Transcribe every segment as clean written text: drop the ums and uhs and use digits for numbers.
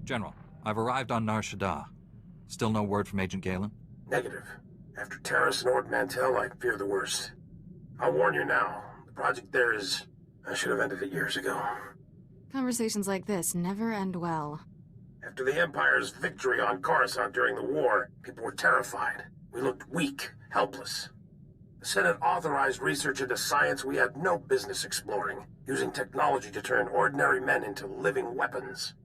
General, I've arrived on Nar Shaddaa. Still no word from Agent Galen? Negative. After Terrace and Ord Mantell, I fear the worst. I'll warn you now. The project there is... I should have ended it years ago. Conversations like this never end well. After the Empire's victory on Coruscant during the war, people were terrified. We looked weak, helpless. The Senate authorized research into science we had no business exploring, using technology to turn ordinary men into living weapons.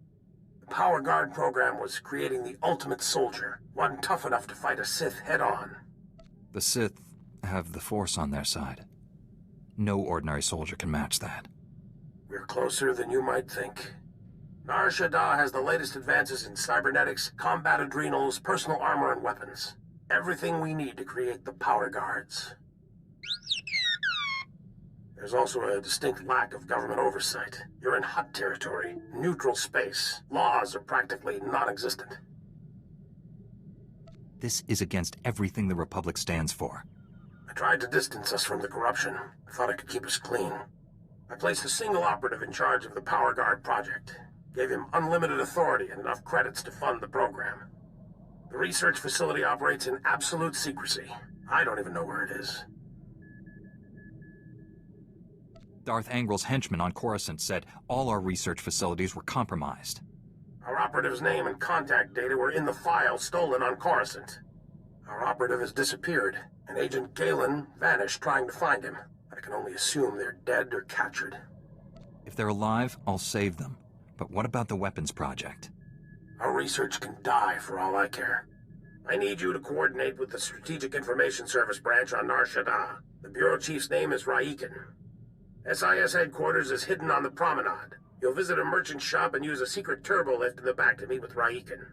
The Power Guard program was creating the ultimate soldier, one tough enough to fight a Sith head-on. The Sith have the Force on their side. No ordinary soldier can match that. We're closer than you might think. Nar Shaddaa has the latest advances in cybernetics, combat adrenals, personal armor, and weapons. Everything we need to create the Power Guards. There's also a distinct lack of government oversight. You're in hot territory, neutral space. Laws are practically non-existent. This is against everything the Republic stands for. I tried to distance us from the corruption. I thought I could keep us clean. I placed a single operative in charge of the Power Guard project. Gave him unlimited authority and enough credits to fund the program. The research facility operates in absolute secrecy. I don't even know where it is. Darth Angrel's henchmen on Coruscant said all our research facilities were compromised. Our operative's name and contact data were in the file stolen on Coruscant. Our operative has disappeared, and Agent Galen vanished trying to find him. I can only assume they're dead or captured. If they're alive, I'll save them. But what about the weapons project? Our research can die for all I care. I need you to coordinate with the Strategic Information Service branch on Nar Shaddaa. The Bureau Chief's name is Raiken. SIS headquarters is hidden on the promenade. You'll visit a merchant shop and use a secret turbo lift in the back to meet with Raiken.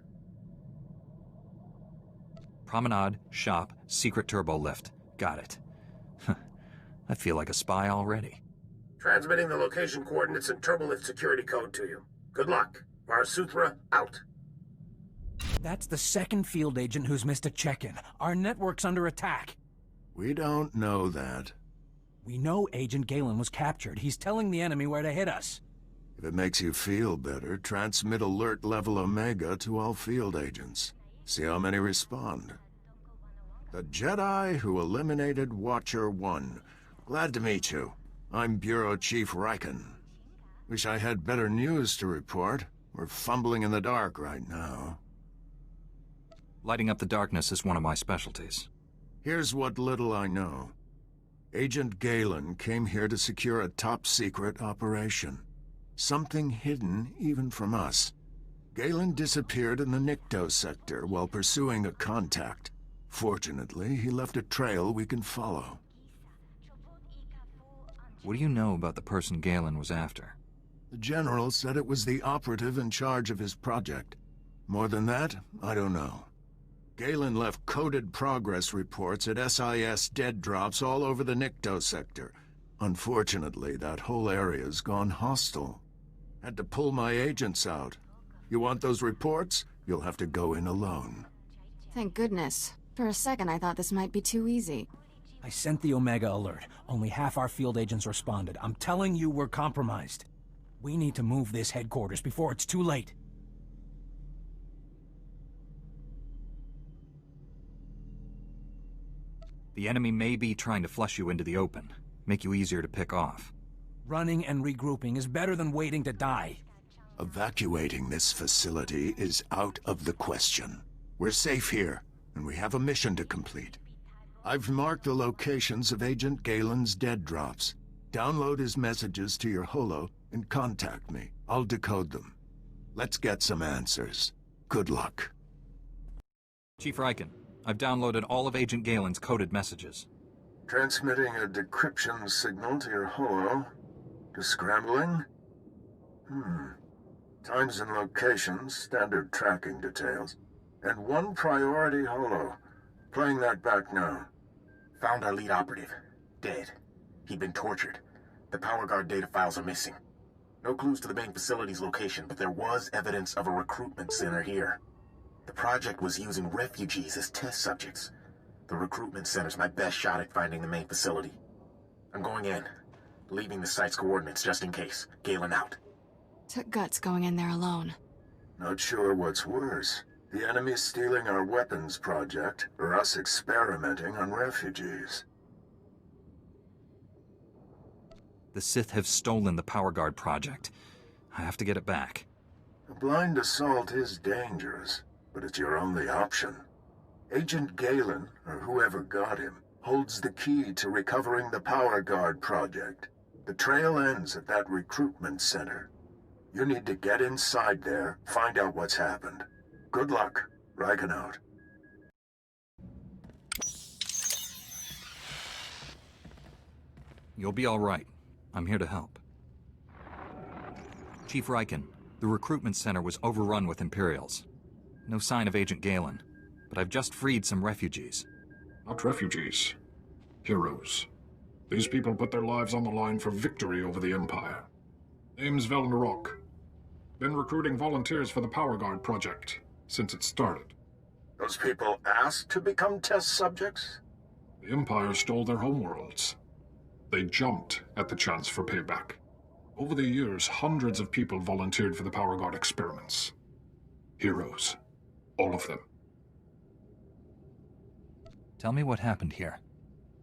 Promenade, shop, secret turbo lift. Got it. I feel like a spy already. Transmitting the location coordinates and turbo lift security code to you. Good luck. Varsuthra, out. That's the second field agent who's missed a check-in. Our network's under attack. We don't know that. We know Agent Galen was captured. He's telling the enemy where to hit us. If it makes you feel better, transmit alert level Omega to all field agents. See how many respond. The Jedi who eliminated Watcher 1. Glad to meet you. I'm Bureau Chief Raiken. Wish I had better news to report. We're fumbling in the dark right now. Lighting up the darkness is one of my specialties. Here's what little I know. Agent Galen came here to secure a top-secret operation. Something hidden even from us. Galen disappeared in the Nikto sector while pursuing a contact. Fortunately, he left a trail we can follow. What do you know about the person Galen was after? The General said it was the operative in charge of his project. More than that, I don't know. Galen left coded progress reports at SIS dead drops all over the Nikto sector. Unfortunately, that whole area's gone hostile. Had to pull my agents out. You want those reports? You'll have to go in alone. Thank goodness. For a second I thought this might be too easy. I sent the Omega alert. Only half our field agents responded. I'm telling you we're compromised. We need to move this headquarters before it's too late. The enemy may be trying to flush you into the open, make you easier to pick off. Running and regrouping is better than waiting to die. Evacuating this facility is out of the question. We're safe here, and we have a mission to complete. I've marked the locations of Agent Galen's dead drops. Download his messages to your holo and contact me. I'll decode them. Let's get some answers. Good luck. Chief Raiken, I've downloaded all of Agent Galen's coded messages. Transmitting a decryption signal to your holo. Descrambling? Times and locations, standard tracking details. And one priority holo. Playing that back now. Found our lead operative. Dead. He'd been tortured. The Power Guard data files are missing. No clues to the main facility's location, but there was evidence of a recruitment center here. The project was using refugees as test subjects. The recruitment center's my best shot at finding the main facility. I'm going in, leaving the site's coordinates just in case. Galen out. Took guts going in there alone. Not sure what's worse. The enemy stealing our weapons project, or us experimenting on refugees. The Sith have stolen the Power Guard project. I have to get it back. A blind assault is dangerous, but it's your only option. Agent Galen, or whoever got him, holds the key to recovering the Power Guard project. The trail ends at that recruitment center. You need to get inside there, find out what's happened. Good luck. Riken out. You'll be all right. I'm here to help. Chief Riken, the recruitment center was overrun with Imperials. No sign of Agent Galen, but I've just freed some refugees. Not refugees. Heroes. These people put their lives on the line for victory over the Empire. Name's Vel Narok. Been recruiting volunteers for the Power Guard project since it started. Those people asked to become test subjects? The Empire stole their homeworlds. They jumped at the chance for payback. Over the years, hundreds of people volunteered for the Power Guard experiments. Heroes. All of them. Tell me what happened here.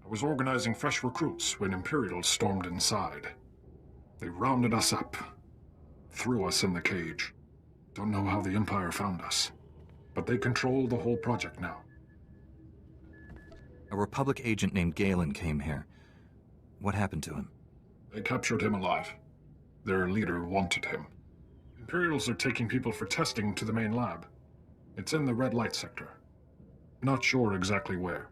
I was organizing fresh recruits when Imperials stormed inside. They rounded us up. Threw us in the cage. Don't know how the Empire found us. But they control the whole project now. A Republic agent named Galen came here. What happened to him? They captured him alive. Their leader wanted him. Imperials are taking people for testing to the main lab. It's in the red light sector. Not sure exactly where.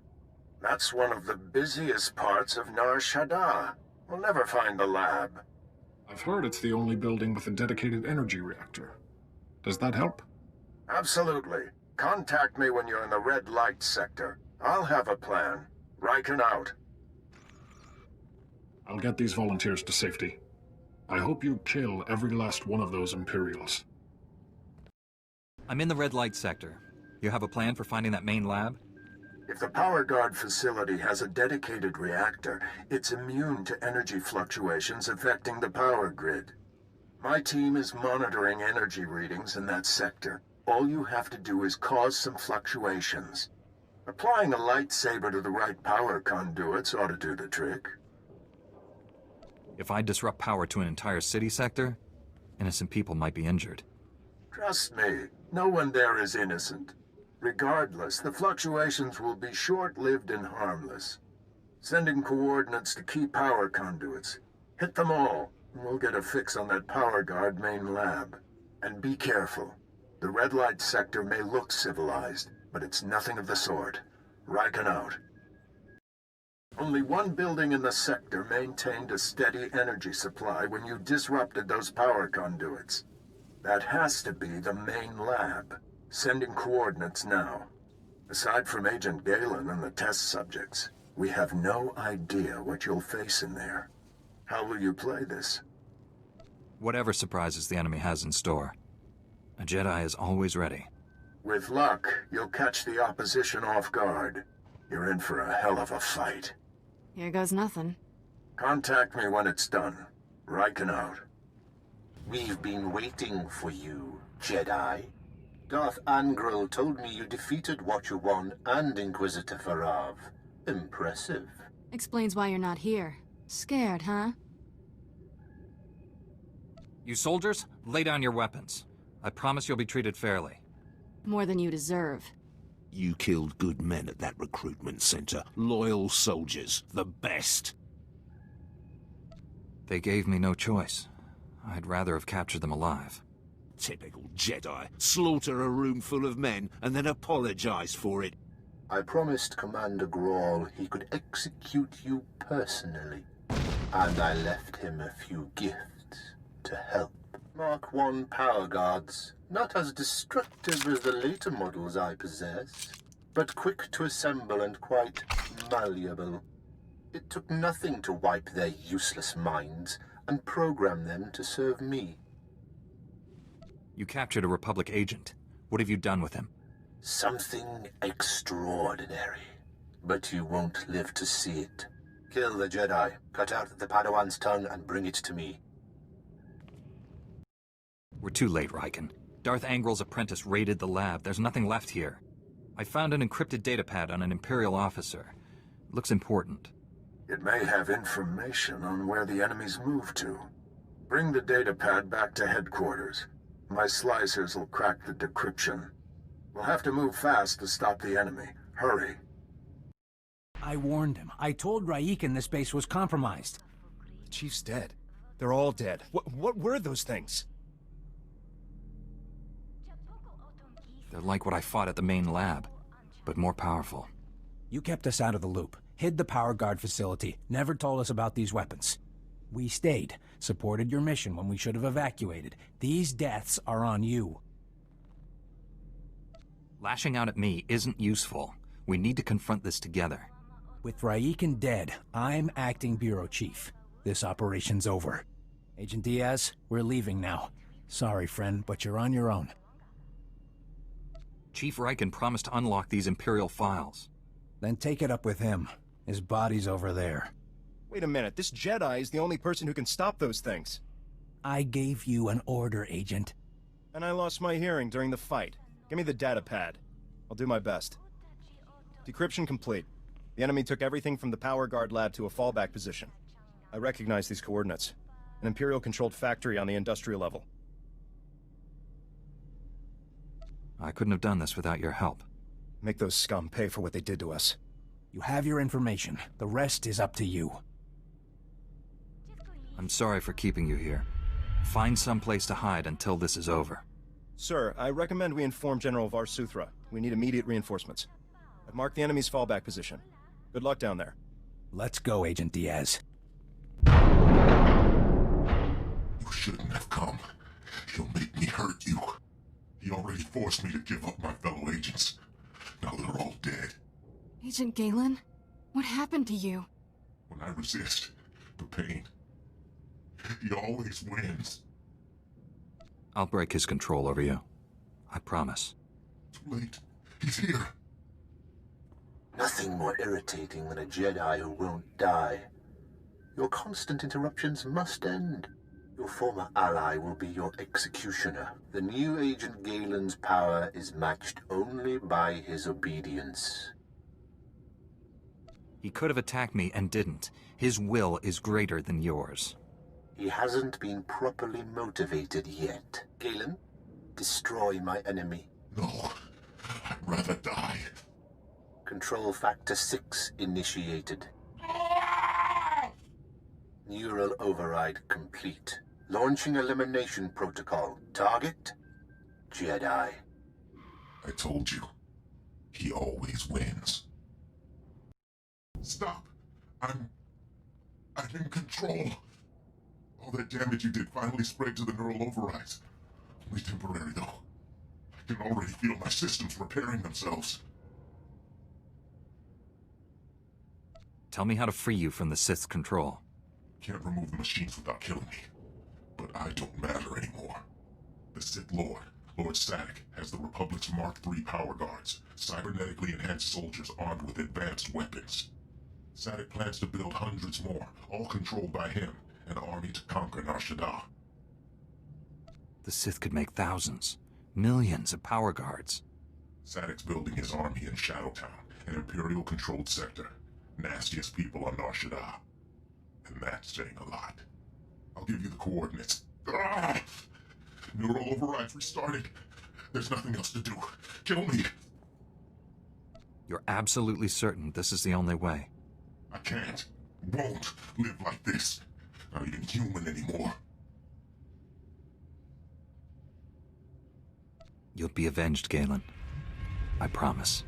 That's one of the busiest parts of Nar Shaddaa. We'll never find the lab. I've heard it's the only building with a dedicated energy reactor. Does that help? Absolutely. Contact me when you're in the red light sector. I'll have a plan. Riken out. I'll get these volunteers to safety. I hope you kill every last one of those Imperials. I'm in the red light sector. You have a plan for finding that main lab? If the Power Guard facility has a dedicated reactor, it's immune to energy fluctuations affecting the power grid. My team is monitoring energy readings in that sector. All you have to do is cause some fluctuations. Applying a lightsaber to the right power conduits ought to do the trick. If I disrupt power to an entire city sector, innocent people might be injured. Trust me, no one there is innocent. Regardless, the fluctuations will be short-lived and harmless. Sending coordinates to key power conduits. Hit them all, and we'll get a fix on that Power Guard main lab. And be careful. The red light sector may look civilized, but it's nothing of the sort. Riken out. Only one building in the sector maintained a steady energy supply when you disrupted those power conduits. That has to be the main lab. Sending coordinates now. Aside from Agent Galen and the test subjects, we have no idea what you'll face in there. How will you play this? Whatever surprises the enemy has in store. A Jedi is always ready. With luck, you'll catch the opposition off guard. You're in for a hell of a fight. Here goes nothing. Contact me when it's done. Riken out. We've been waiting for you, Jedi. Darth Angral told me you defeated Watcher 1 and Inquisitor Farav. Impressive. Explains why you're not here. Scared, huh? You soldiers, lay down your weapons. I promise you'll be treated fairly. More than you deserve. You killed good men at that recruitment center. Loyal soldiers. The best. They gave me no choice. I'd rather have captured them alive. Typical Jedi. Slaughter a room full of men and then apologize for it. I promised Commander Grawl he could execute you personally. And I left him a few gifts to help. Mark I power guards, not as destructive as the later models I possess, but quick to assemble and quite malleable. It took nothing to wipe their useless minds and program them to serve me. You captured a Republic agent. What have you done with him? Something extraordinary. But you won't live to see it. Kill the Jedi, cut out the Padawan's tongue, and bring it to me. We're too late, Riken. Don't Darth Angrel's apprentice raided the lab. There's nothing left here. I found an encrypted datapad on an Imperial officer. It looks important. It may have information on where the enemy's moved to. Bring the datapad back to headquarters. My slicers will crack the decryption. We'll have to move fast to stop the enemy. Hurry. I warned him. I told Raikin this base was compromised. The Chief's dead. They're all dead. What were those things? They're like what I fought at the main lab, but more powerful. You kept us out of the loop, hid the power guard facility, never told us about these weapons. We stayed, supported your mission when we should have evacuated. These deaths are on you. Lashing out at me isn't useful. We need to confront this together. With Raikin dead, I'm acting bureau chief. This operation's over. Agent Diaz, we're leaving now. Sorry, friend, but you're on your own. Chief Raikin promised to unlock these Imperial files. Then take it up with him. His body's over there. Wait a minute, this Jedi is the only person who can stop those things. I gave you an order, Agent. And I lost my hearing during the fight. Give me the data pad. I'll do my best. Decryption complete. The enemy took everything from the power guard lab to a fallback position. I recognize these coordinates. An Imperial-controlled factory on the industrial level. I couldn't have done this without your help. Make those scum pay for what they did to us. You have your information. The rest is up to you. I'm sorry for keeping you here. Find some place to hide until this is over. Sir, I recommend we inform General Varsuthra. We need immediate reinforcements. I've marked the enemy's fallback position. Good luck down there. Let's go, Agent Diaz. You shouldn't have come. He'll make me hurt you. He already forced me to give up my fellow agents. Now they're all dead. Agent Galen? What happened to you? When I resist the pain, he always wins. I'll break his control over you. I promise. Too late. He's here. Nothing more irritating than a Jedi who won't die. Your constant interruptions must end. Your former ally will be your executioner. The new Agent Galen's power is matched only by his obedience. He could have attacked me and didn't. His will is greater than yours. He hasn't been properly motivated yet. Galen, destroy my enemy. No, I'd rather die. Control Factor 6 initiated. Neural override complete. Launching elimination protocol. Target? Jedi. I told you. He always wins. Stop! I'm in control. All that damage you did finally spread to the neural overrides. Only temporary, though. I can already feel my systems repairing themselves. Tell me how to free you from the Sith's control. Can't remove the machines without killing me. But I don't matter anymore. The Sith Lord, Lord Sadek, has the Republic's Mark III power guards, cybernetically enhanced soldiers armed with advanced weapons. Sadek plans to build hundreds more, all controlled by him, an army to conquer Nar Shaddaa. The Sith could make thousands, millions of power guards. Sadek's building his army in Shadowtown, an Imperial-controlled sector. Nastiest people on Nar Shaddaa. And that's saying a lot. I'll give you the coordinates. Ah! Neural overrides restarting. There's nothing else to do. Kill me. You're absolutely certain this is the only way? I can't, won't live like this. Not even human anymore. You'll be avenged, Galen. I promise.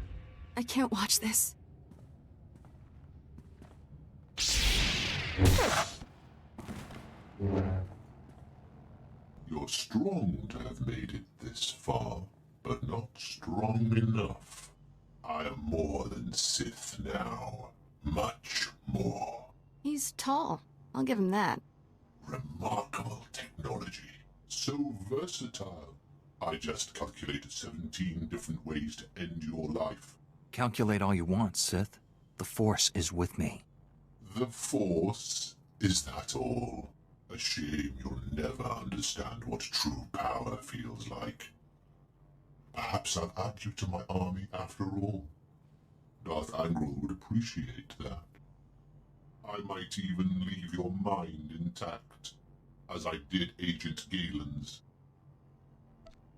I can't watch this. You're strong to have made it this far, but not strong enough. I am more than Sith now. Much more. He's tall. I'll give him that. Remarkable technology. So versatile. I just calculated 17 different ways to end your life. Calculate all you want, Sith. The Force is with me. The Force? Is that all? A shame you'll never understand what true power feels like. Perhaps I'll add you to my army after all. Darth Angral would appreciate that. I might even leave your mind intact, as I did Agent Galen's.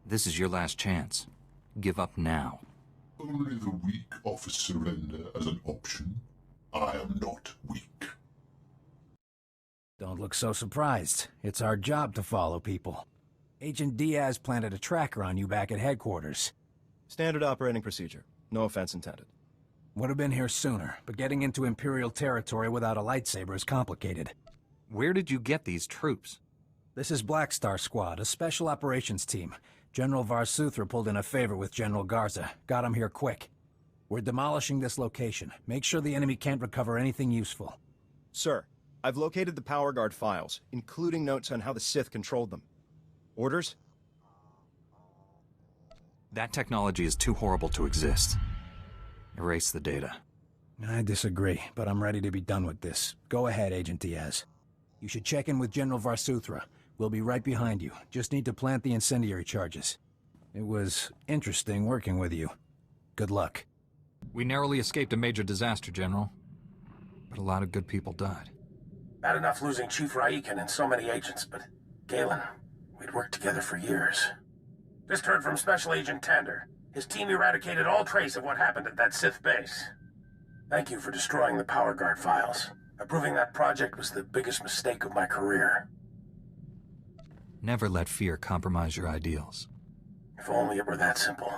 This is your last chance. Give up now. Only the weak offer surrender as an option. I am not weak. Don't look so surprised. It's our job to follow people. Agent Diaz planted a tracker on you back at headquarters. Standard operating procedure. No offense intended. Would have been here sooner, but getting into Imperial territory without a lightsaber is complicated. Where did you get these troops? This is Black Star Squad, a special operations team. General Varsuthra pulled in a favor with General Garza. Got him here quick. We're demolishing this location. Make sure the enemy can't recover anything useful. Sir, I've located the Power Guard files, including notes on how the Sith controlled them. Orders? That technology is too horrible to exist. Erase the data. I disagree, but I'm ready to be done with this. Go ahead, Agent Diaz. You should check in with General Varsuthra. We'll be right behind you. Just need to plant the incendiary charges. It was interesting working with you. Good luck. We narrowly escaped a major disaster, General. But a lot of good people died. Bad enough losing Chief Raiken and so many agents, but Galen, we'd worked together for years. Just heard from Special Agent Tander. His team eradicated all trace of what happened at that Sith base. Thank you for destroying the Power Guard files. Approving that project was the biggest mistake of my career. Never let fear compromise your ideals. If only it were that simple.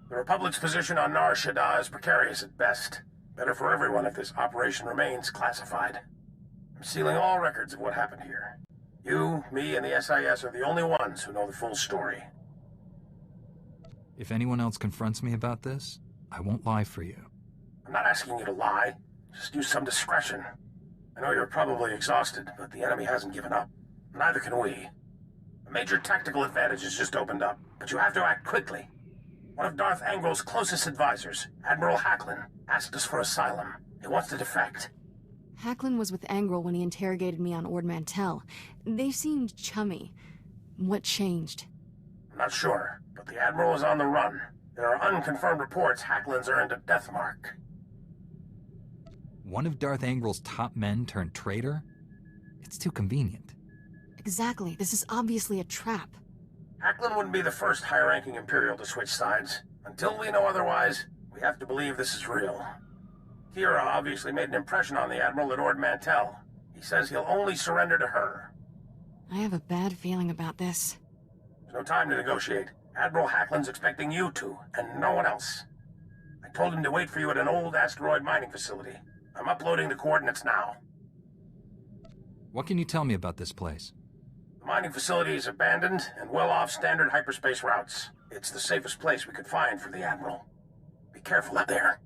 The Republic's position on Nar Shaddaa is precarious at best. Better for everyone if this operation remains classified. I'm sealing all records of what happened here. You, me, and the SIS are the only ones who know the full story. If anyone else confronts me about this, I won't lie for you. I'm not asking you to lie. Just use some discretion. I know you're probably exhausted, but the enemy hasn't given up. Neither can we. A major tactical advantage has just opened up, but you have to act quickly. One of Darth Angral's closest advisors, Admiral Hacklin, asked us for asylum. He wants to defect. Hacklin was with Angral when he interrogated me on Ord Mantell. They seemed chummy. What changed? I'm not sure, but the Admiral is on the run. There are unconfirmed reports Hacklin's earned a death mark. One of Darth Angral's top men turned traitor? It's too convenient. Exactly. This is obviously a trap. Hacklin wouldn't be the first high-ranking Imperial to switch sides. Until we know otherwise, we have to believe this is real. Kira obviously made an impression on the Admiral at Ord Mantell. He says he'll only surrender to her. I have a bad feeling about this. There's no time to negotiate. Admiral Hacklin's expecting you to, and no one else. I told him to wait for you at an old asteroid mining facility. I'm uploading the coordinates now. What can you tell me about this place? The mining facility is abandoned and well off standard hyperspace routes. It's the safest place we could find for the Admiral. Be careful out there.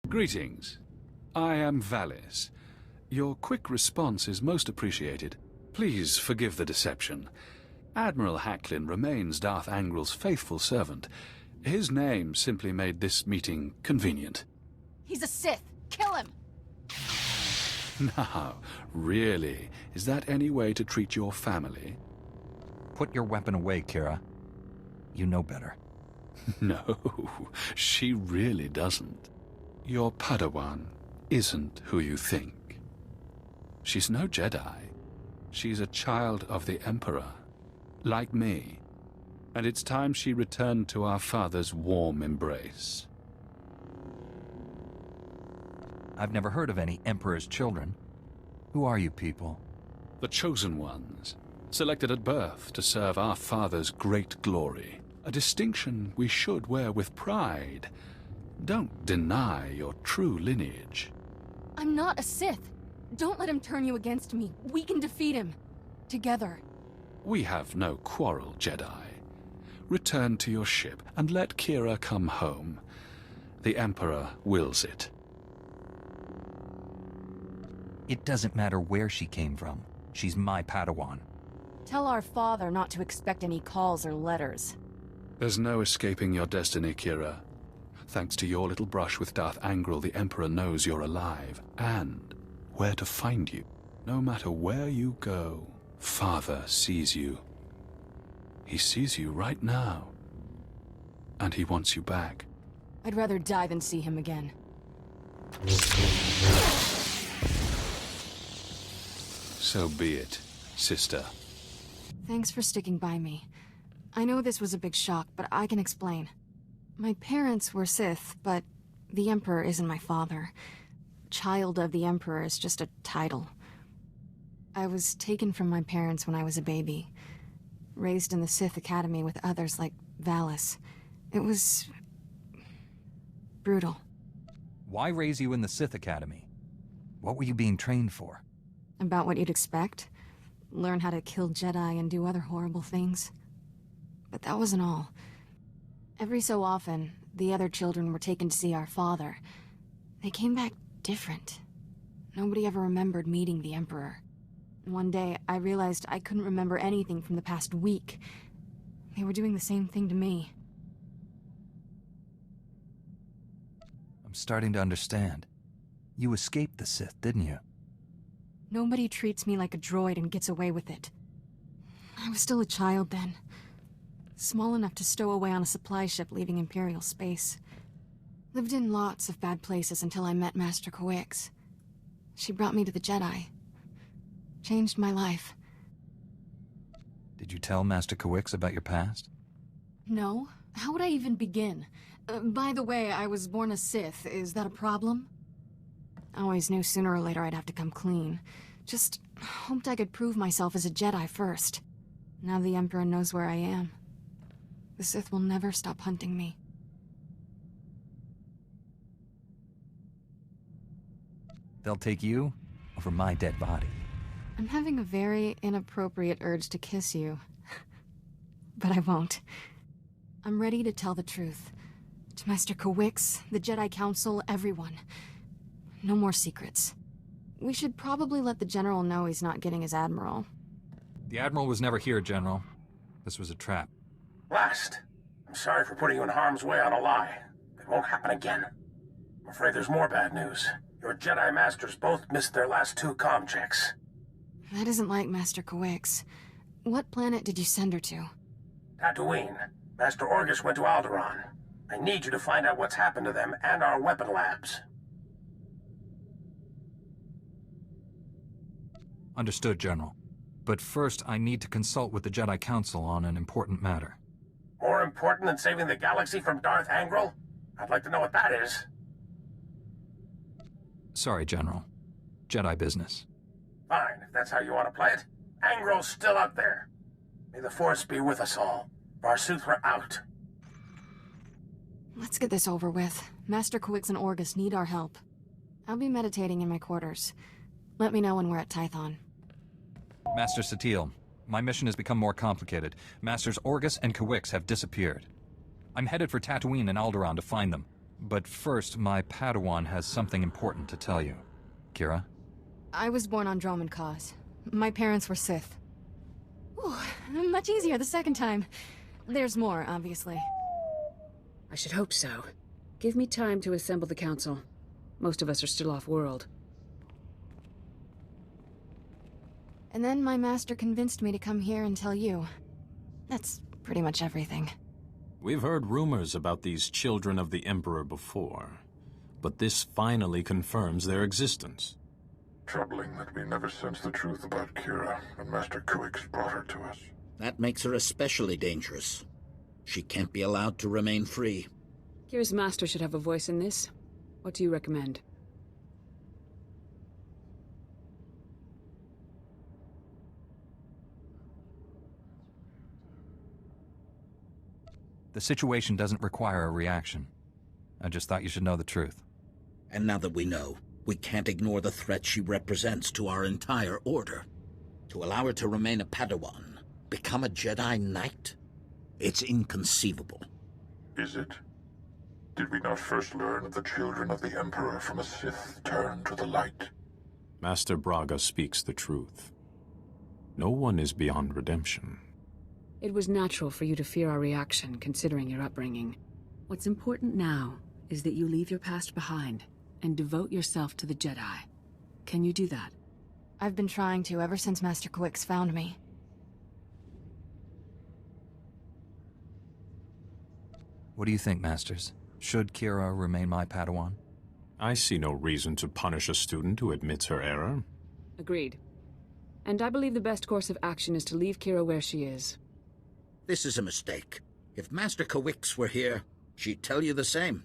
Greetings. I am Valis. Your quick response is most appreciated. Please forgive the deception. Admiral Hacklin remains Darth Angral's faithful servant. His name simply made this meeting convenient. He's a Sith. Kill him! Now, really, is that any way to treat your family? Put your weapon away, Kira. You know better. No, she really doesn't. Your Padawan isn't who you think. She's no Jedi. She's a child of the Emperor, like me. And it's time she returned to our father's warm embrace. I've never heard of any Emperor's children. Who are you people? The chosen ones, selected at birth to serve our father's great glory. A distinction we should wear with pride. Don't deny your true lineage. I'm not a Sith. Don't let him turn you against me. We can defeat him. Together. We have no quarrel, Jedi. Return to your ship and let Kira come home. The Emperor wills it. It doesn't matter where she came from. She's my Padawan. Tell our father not to expect any calls or letters. There's no escaping your destiny, Kira. Thanks to your little brush with Darth Angral, the Emperor knows you're alive, and where to find you. No matter where you go, Father sees you. He sees you right now. And he wants you back. I'd rather die than see him again. So be it, sister. Thanks for sticking by me. I know this was a big shock, but I can explain. My parents were Sith, but the Emperor isn't my father. Child of the Emperor is just a title. I was taken from my parents when I was a baby. Raised in the Sith Academy with others like Valis. It was... brutal. Why raise you in the Sith Academy? What were you being trained for? About what you'd expect. Learn how to kill Jedi and do other horrible things. But that wasn't all. Every so often, the other children were taken to see our father. They came back different. Nobody ever remembered meeting the Emperor. One day, I realized I couldn't remember anything from the past week. They were doing the same thing to me. I'm starting to understand. You escaped the Sith, didn't you? Nobody treats me like a droid and gets away with it. I was still a child then. Small enough to stow away on a supply ship leaving Imperial space. Lived in lots of bad places until I met Master Coix. She brought me to the Jedi. Changed my life. Did you tell Master Coix about your past? No. How would I even begin? By the way, I was born a Sith. Is that a problem? I always knew sooner or later I'd have to come clean. Just hoped I could prove myself as a Jedi first. Now the Emperor knows where I am. The Sith will never stop hunting me. They'll take you over my dead body. I'm having a very inappropriate urge to kiss you. But I won't. I'm ready to tell the truth. To Master Coix, the Jedi Council, everyone. No more secrets. We should probably let the General know he's not getting his Admiral. The Admiral was never here, General. This was a trap. Last. I'm sorry for putting you in harm's way on a lie. It won't happen again. I'm afraid there's more bad news. Your Jedi Masters both missed their last 2 comm checks. That isn't like Master Coix. What planet did you send her to? Tatooine. Master Orgus went to Alderaan. I need you to find out what's happened to them and our weapon labs. Understood, General. But first, I need to consult with the Jedi Council on an important matter. More important than saving the galaxy from Darth Angral? I'd like to know what that is. Sorry, General. Jedi business. Fine, if that's how you want to play it. Angral's still out there. May the Force be with us all. Varsuthra out. Let's get this over with. Master Coix and Orgus need our help. I'll be meditating in my quarters. Let me know when we're at Tython. Master Satele, my mission has become more complicated. Masters Orgus and Coix have disappeared. I'm headed for Tatooine and Alderaan to find them. But first, my Padawan has something important to tell you. Kira? I was born on Droman Cause. My parents were Sith. Ooh, much easier the second time. There's more, obviously. I should hope so. Give me time to assemble the council. Most of us are still off-world. And then my master convinced me to come here and tell you. That's pretty much everything. We've heard rumors about these children of the Emperor before, but this finally confirms their existence. Troubling that we never sensed the truth about Kira when Master Coix brought her to us. That makes her especially dangerous. She can't be allowed to remain free. Kira's master should have a voice in this. What do you recommend? The situation doesn't require a reaction. I just thought you should know the truth. And now that we know, we can't ignore the threat she represents to our entire order. To allow her to remain a Padawan, become a Jedi Knight? It's inconceivable. Is it? Did we not first learn of the children of the Emperor from a Sith turn to the light? Master Braga speaks the truth. No one is beyond redemption. It was natural for you to fear our reaction, considering your upbringing. What's important now is that you leave your past behind and devote yourself to the Jedi. Can you do that? I've been trying to ever since Master Quick's found me. What do you think, Masters? Should Kira remain my Padawan? I see no reason to punish a student who admits her error. Agreed. And I believe the best course of action is to leave Kira where she is. This is a mistake. If Master Kawix were here, she'd tell you the same.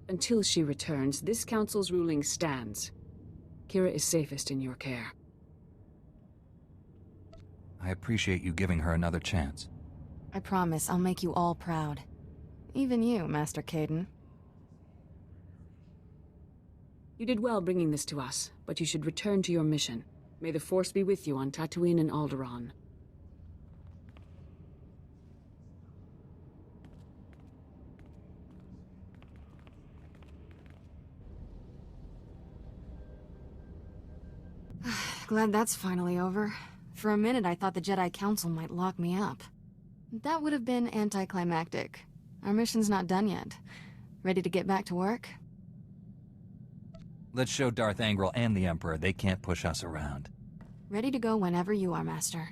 Until she returns, this council's ruling stands. Kira is safest in your care. I appreciate you giving her another chance. I promise I'll make you all proud. Even you, Master Caden. You did well bringing this to us, but you should return to your mission. May the Force be with you on Tatooine and Alderaan. Glad that's finally over. For a minute I thought the Jedi Council might lock me up. That would have been anticlimactic. Our mission's not done yet. Ready to get back to work? Let's show Darth Angral and the Emperor they can't push us around. Ready to go whenever you are, Master.